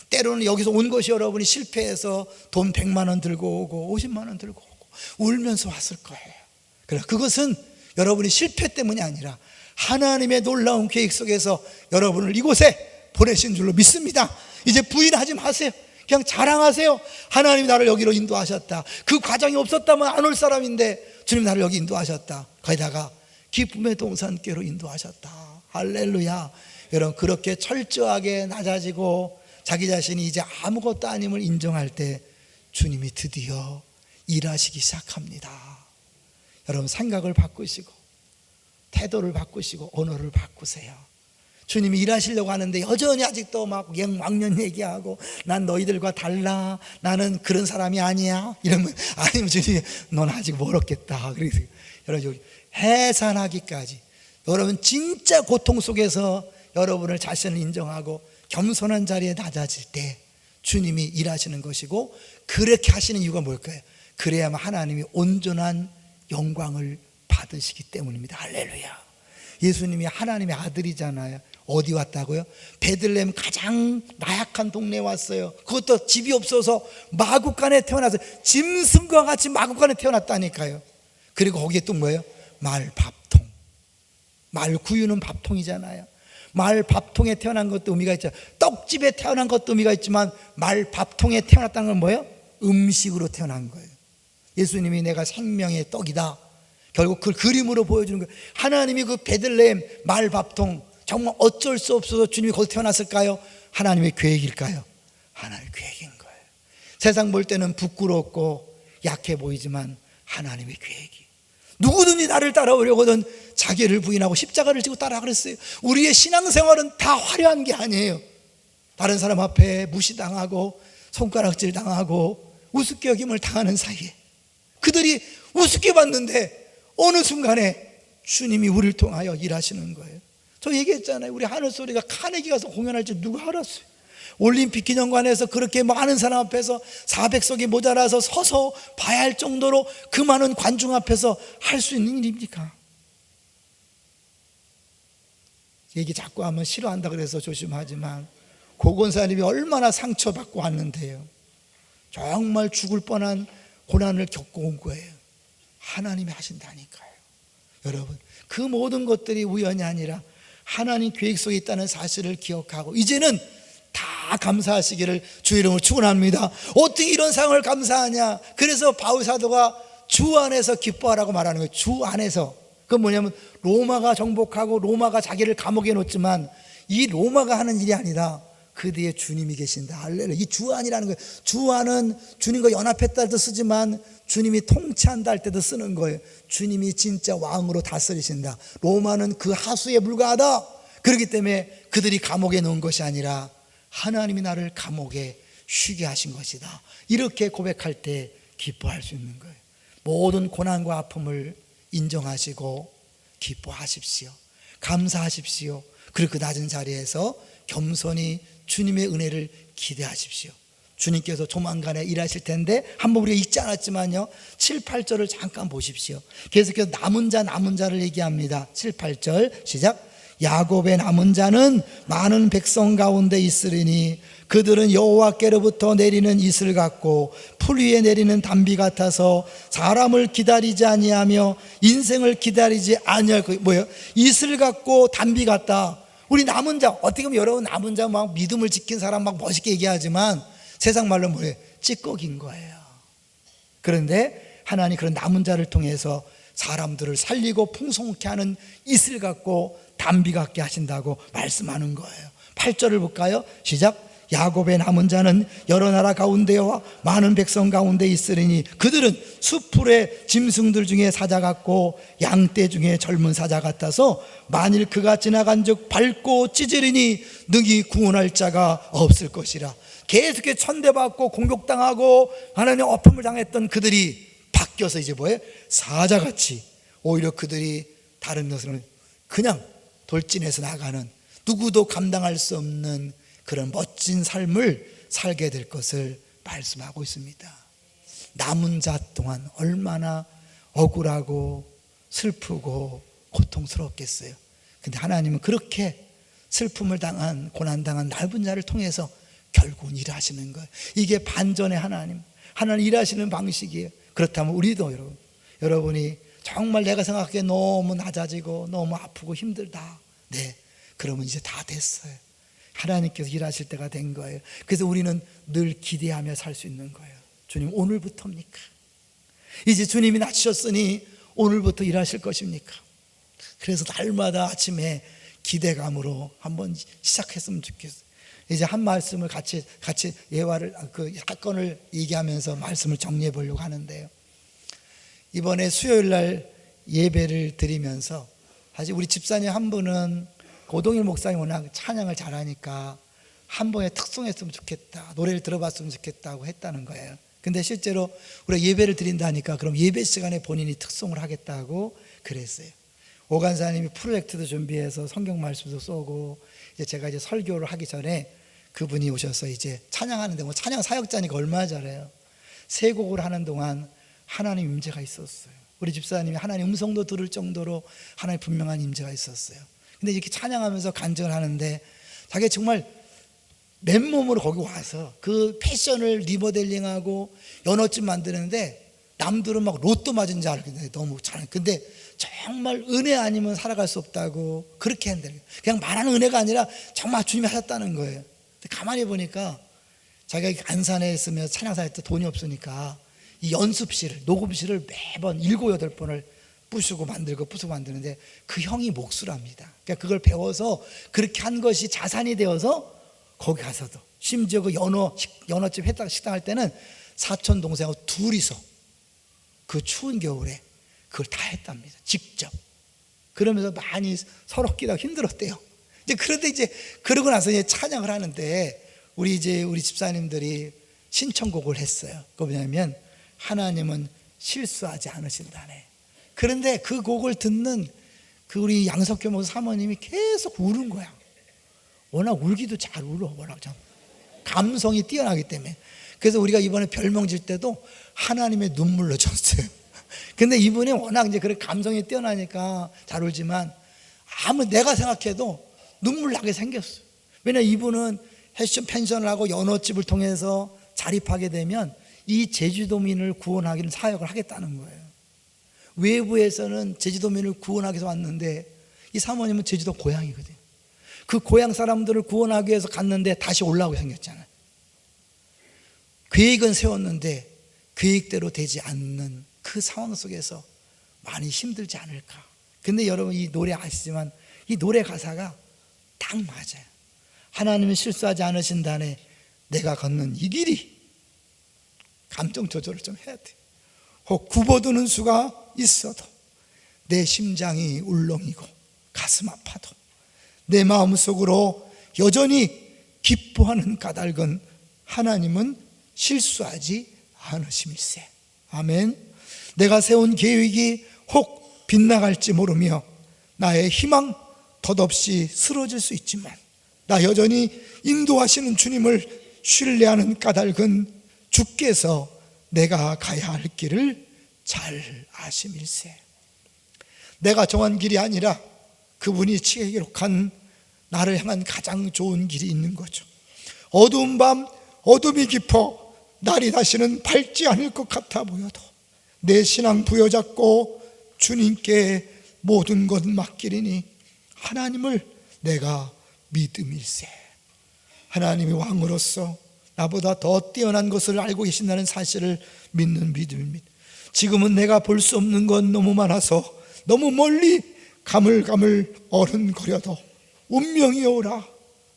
때로는 여기서 온 것이 여러분이 실패해서 돈 100만 원 들고 오고 50만 원 들고 오고 울면서 왔을 거예요. 그래서 그것은 여러분이 실패 때문이 아니라 하나님의 놀라운 계획 속에서 여러분을 이곳에 보내신 줄로 믿습니다. 이제 부인하지 마세요. 그냥 자랑하세요. 하나님이 나를 여기로 인도하셨다. 그 과정이 없었다면 안 올 사람인데 주님 나를 여기 인도하셨다. 거기다가 기쁨의 동산께로 인도하셨다. 할렐루야. 여러분 그렇게 철저하게 낮아지고 자기 자신이 이제 아무것도 아님을 인정할 때 주님이 드디어 일하시기 시작합니다. 여러분 생각을 바꾸시고 태도를 바꾸시고 언어를 바꾸세요. 주님이 일하시려고 하는데 여전히 아직도 막 왕년 얘기하고 난 너희들과 달라, 나는 그런 사람이 아니야 이러면 아니면 주님이 넌 아직 멀었겠다. 그래서 여러분 해산하기까지 여러분 진짜 고통 속에서 여러분을 자신을 인정하고 겸손한 자리에 낮아질 때 주님이 일하시는 것이고 그렇게 하시는 이유가 뭘까요? 그래야만 하나님이 온전한 영광을 받으시기 때문입니다. 할렐루야. 예수님이 하나님의 아들이잖아요. 어디 왔다고요? 베들레헴 가장 나약한 동네에 왔어요. 그것도 집이 없어서 마구간에 태어나서 짐승과 같이 마구간에 태어났다니까요. 그리고 거기에 또 뭐예요? 말밥통. 말 구유는 밥통이잖아요. 말 밥통에 태어난 것도 의미가 있죠. 떡집에 태어난 것도 의미가 있지만 말 밥통에 태어났다는 건 뭐예요? 음식으로 태어난 거예요. 예수님이 내가 생명의 떡이다. 결국 그 그림으로 보여주는 거예요. 하나님이 그 베들레헴 말 밥통 정말 어쩔 수 없어서 주님이 거기서 태어났을까요? 하나님의 계획일까요? 하나님의 계획인 거예요. 세상 볼 때는 부끄럽고 약해 보이지만 하나님의 계획이 누구든지 나를 따라오려거든 자기를 부인하고 십자가를 지고 따라 그랬어요. 우리의 신앙생활은 다 화려한 게 아니에요. 다른 사람 앞에 무시당하고 손가락질 당하고 우습게 여김을 당하는 사이에 그들이 우습게 봤는데 어느 순간에 주님이 우리를 통하여 일하시는 거예요. 저 얘기했잖아요. 우리 하늘소리가 카네기 가서 공연할 줄 누가 알았어요? 올림픽 기념관에서 그렇게 많은 사람 앞에서 400석이 모자라서 서서 봐야 할 정도로 그 많은 관중 앞에서 할 수 있는 일입니까? 얘기 자꾸 하면 싫어한다 그래서 조심하지만 고건사님이 얼마나 상처받고 왔는데요. 정말 죽을 뻔한 고난을 겪고 온 거예요. 하나님이 하신다니까요. 여러분 그 모든 것들이 우연이 아니라 하나님 계획 속에 있다는 사실을 기억하고 이제는 다 감사하시기를 주의 이름으로 축원합니다. 어떻게 이런 상황을 감사하냐? 그래서 바울 사도가 주 안에서 기뻐하라고 말하는 거예요. 주 안에서. 그건 뭐냐면 로마가 정복하고 로마가 자기를 감옥에 놓지만 이 로마가 하는 일이 아니라 그 뒤에 주님이 계신다. 할렐루야. 이 주안이라는 거예요. 주안은 주님과 연합했다 할 때 쓰지만 주님이 통치한다 할 때도 쓰는 거예요. 주님이 진짜 왕으로 다스리신다. 로마는 그 하수에 불과하다. 그렇기 때문에 그들이 감옥에 넣은 것이 아니라 하나님이 나를 감옥에 쉬게 하신 것이다. 이렇게 고백할 때 기뻐할 수 있는 거예요. 모든 고난과 아픔을 인정하시고 기뻐하십시오. 감사하십시오. 그리고 그 낮은 자리에서 겸손히 주님의 은혜를 기대하십시오. 주님께서 조만간에 일하실 텐데 한번 우리가 읽지 않았지만요, 7, 8절을 잠깐 보십시오. 계속해서 남은 자를 얘기합니다. 7, 8절 시작. 야곱의 남은 자는 많은 백성 가운데 있으리니 그들은 여호와께로부터 내리는 이슬 같고 풀 위에 내리는 단비 같아서 사람을 기다리지 아니하며 인생을 기다리지 아니할 거. 뭐예요? 이슬 같고 단비 같다. 우리 남은 자, 어떻게 보면 여러분 남은 자 막 믿음을 지킨 사람 막 멋있게 얘기하지만 세상 말로 뭐예요? 찌꺼기인 거예요. 그런데 하나님 그런 남은 자를 통해서 사람들을 살리고 풍성케 하는 이슬 같고 단비 같게 하신다고 말씀하는 거예요. 8절을 볼까요? 시작. 야곱의 남은 자는 여러 나라 가운데와 많은 백성 가운데 있으리니 그들은 숲풀의 짐승들 중에 사자 같고 양떼 중에 젊은 사자 같아서 만일 그가 지나간 즉 밟고 찢으리니 능히 구원할 자가 없을 것이라. 계속해서 천대받고 공격당하고 하나님의 어품을 당했던 그들이 바뀌어서 이제 뭐예요? 사자같이 오히려 그들이 다른 것은 그냥 돌진해서 나가는, 누구도 감당할 수 없는 그런 멋진 삶을 살게 될 것을 말씀하고 있습니다. 남은 자 동안 얼마나 억울하고 슬프고 고통스럽겠어요. 근데 하나님은 그렇게 슬픔을 당한, 고난당한 남은 자를 통해서 결국은 일하시는 거예요. 이게 반전의 하나님 일하시는 방식이에요. 그렇다면 우리도 여러분이 정말 내가 생각하기에 너무 낮아지고 너무 아프고 힘들다, 네, 그러면 이제 다 됐어요. 하나님께서 일하실 때가 된 거예요. 그래서 우리는 늘 기대하며 살 수 있는 거예요. 주님, 오늘부터입니까? 이제 주님이 낮추셨으니 오늘부터 일하실 것입니까? 그래서 날마다 아침에 기대감으로 한번 시작했으면 좋겠어요. 이제 한 말씀을 같이 예화를, 그 사건을 얘기하면서 말씀을 정리해 보려고 하는데요. 이번에 수요일 날 예배를 드리면서 사실 우리 집사님 한 분은 고동일 목사님 워낙 찬양을 잘하니까 한 번에 특송했으면 좋겠다, 노래를 들어봤으면 좋겠다고 했다는 거예요. 근데 실제로 우리가 예배를 드린다니까 그럼 예배 시간에 본인이 특송을 하겠다고 그랬어요. 오간사님이 프로젝트도 준비해서 성경 말씀도 쏘고, 이제 제가 이제 설교를 하기 전에 그분이 오셔서 이제 찬양하는데, 뭐 찬양 사역자니까 얼마나 잘해요. 세 곡을 하는 동안 하나님 임재가 있었어요. 우리 집사님이 하나님 음성도 들을 정도로 하나님 분명한 임재가 있었어요. 근데 이렇게 찬양하면서 간증을 하는데 자기가 정말 맨몸으로 거기 와서 그 패션을 리모델링하고 연어집 만드는데 남들은 막 로또 맞은 줄 알겠는데 너무 잘해. 근데 정말 은혜 아니면 살아갈 수 없다고 그렇게 한대요. 그냥 말하는 은혜가 아니라 정말 주님이 하셨다는 거예요. 근데 가만히 보니까 자기가 안산에 있으면 찬양사 할 때 돈이 없으니까 이 연습실을, 녹음실을 매번 7, 8번을 부수고 만드는데 그 형이 목수랍니다. 그러니까 그걸 배워서 그렇게 한 것이 자산이 되어서 거기 가서도, 심지어 그 연어집 식당 할 때는 사촌 동생하고 둘이서 그 추운 겨울에 그걸 다 했답니다. 직접. 그러면서 많이 서럽기도 힘들었대요. 그런데 이제 그러고 나서 이제 찬양을 하는데 우리 집사님들이 신청곡을 했어요. 그거 뭐냐면 하나님은 실수하지 않으신다네. 그런데 그 곡을 듣는 그 우리 양석교 목사 사모님이 계속 우는 거야. 워낙 울기도 잘 울어. 워낙 참 감성이 뛰어나기 때문에. 그래서 우리가 이번에 별명 질 때도 하나님의 눈물로 졌어요. 근데 이분이 워낙 이제 그렇게 감성이 뛰어나니까 잘 울지만 아무 내가 생각해도 눈물 나게 생겼어요. 왜냐면 이분은 패션 펜션을 하고 연어집을 통해서 자립하게 되면 이 제주도민을 구원하기는 사역을 하겠다는 거예요. 외부에서는 제주도민을 구원하기 위해서 왔는데 이 사모님은 제주도 고향이거든요. 그 고향 사람들을 구원하기 위해서 갔는데 다시 올라오게 생겼잖아요. 계획은 세웠는데 계획대로 되지 않는 그 상황 속에서 많이 힘들지 않을까. 근데 여러분 이 노래 아시지만 이 노래 가사가 딱 맞아요. 하나님은 실수하지 않으신다네. 내가 걷는 이 길이 감정 조절을 좀 해야 돼. 혹 굽어드는 수가 있어도, 내 심장이 울렁이고 가슴 아파도 내 마음속으로 여전히 기뻐하는 까닭은 하나님은 실수하지 않으심일세. 아멘. 내가 세운 계획이 혹 빗나갈지 모르며 나의 희망 덧없이 쓰러질 수 있지만, 나 여전히 인도하시는 주님을 신뢰하는 까닭은 주께서 내가 가야 할 길을 잘 아심일세. 내가 정한 길이 아니라 그분이 기록한 나를 향한 가장 좋은 길이 있는 거죠. 어두운 밤, 어둠이 깊어 날이 다시는 밝지 않을 것 같아 보여도 내 신앙 부여잡고 주님께 모든 것 맡기리니 하나님을 내가 믿음일세. 하나님이 왕으로서 나보다 더 뛰어난 것을 알고 계신다는 사실을 믿는 믿음입니다. 지금은 내가 볼 수 없는 건 너무 많아서 너무 멀리 가물가물 어른거려도 운명이 오라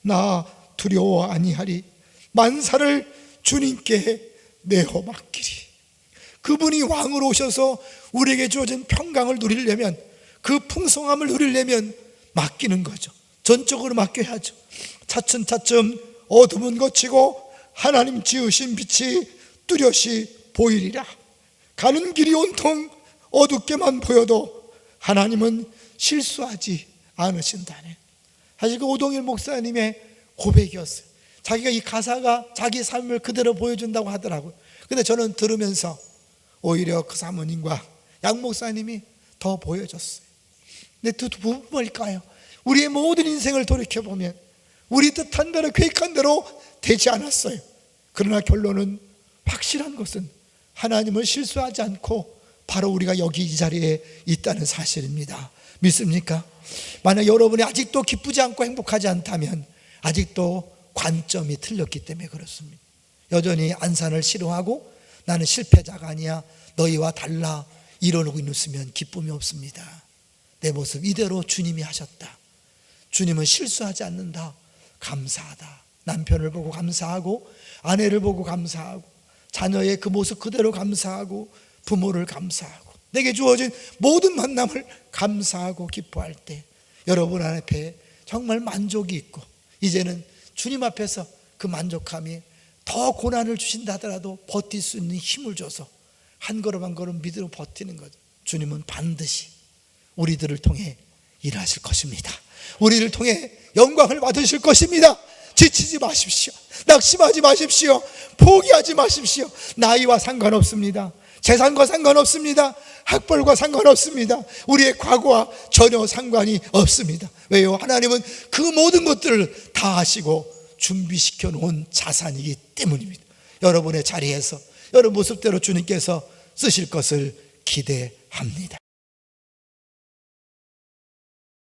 나 두려워 아니하리. 만사를 주님께 내어 맡기리. 그분이 왕으로 오셔서 우리에게 주어진 평강을 누리려면, 그 풍성함을 누리려면 맡기는 거죠. 전적으로 맡겨야죠. 차츰차츰 어둠은 거치고 하나님 지으신 빛이 뚜렷이 보이리라. 가는 길이 온통 어둡게만 보여도 하나님은 실수하지 않으신다네. 사실 그 오동일 목사님의 고백이었어요. 자기가 이 가사가 자기 삶을 그대로 보여준다고 하더라고요. 근데 저는 들으면서 오히려 그 사모님과 양 목사님이 더 보여줬어요. 근데 두 부분 뭘까요? 우리의 모든 인생을 돌이켜보면 우리 뜻한 대로 계획한 대로 되지 않았어요. 그러나 결론은 확실한 것은 하나님을 실수하지 않고 바로 우리가 여기 이 자리에 있다는 사실입니다. 믿습니까? 만약 여러분이 아직도 기쁘지 않고 행복하지 않다면 아직도 관점이 틀렸기 때문에 그렇습니다. 여전히 안산을 싫어하고 나는 실패자가 아니야, 너희와 달라 이러고 있으면 기쁨이 없습니다. 내 모습 이대로 주님이 하셨다. 주님은 실수하지 않는다. 감사하다. 남편을 보고 감사하고, 아내를 보고 감사하고, 자녀의 그 모습 그대로 감사하고, 부모를 감사하고, 내게 주어진 모든 만남을 감사하고 기뻐할 때 여러분 앞에 정말 만족이 있고, 이제는 주님 앞에서 그 만족함이 더 고난을 주신다 하더라도 버틸 수 있는 힘을 줘서 한 걸음 한 걸음 믿음으로 버티는 거죠. 주님은 반드시 우리들을 통해 일하실 것입니다. 우리를 통해 영광을 받으실 것입니다. 지치지 마십시오. 낙심하지 마십시오. 포기하지 마십시오. 나이와 상관없습니다. 재산과 상관없습니다. 학벌과 상관없습니다. 우리의 과거와 전혀 상관이 없습니다. 왜요? 하나님은 그 모든 것들을 다 하시고 준비시켜 놓은 자산이기 때문입니다. 여러분의 자리에서 여러분 모습대로 주님께서 쓰실 것을 기대합니다.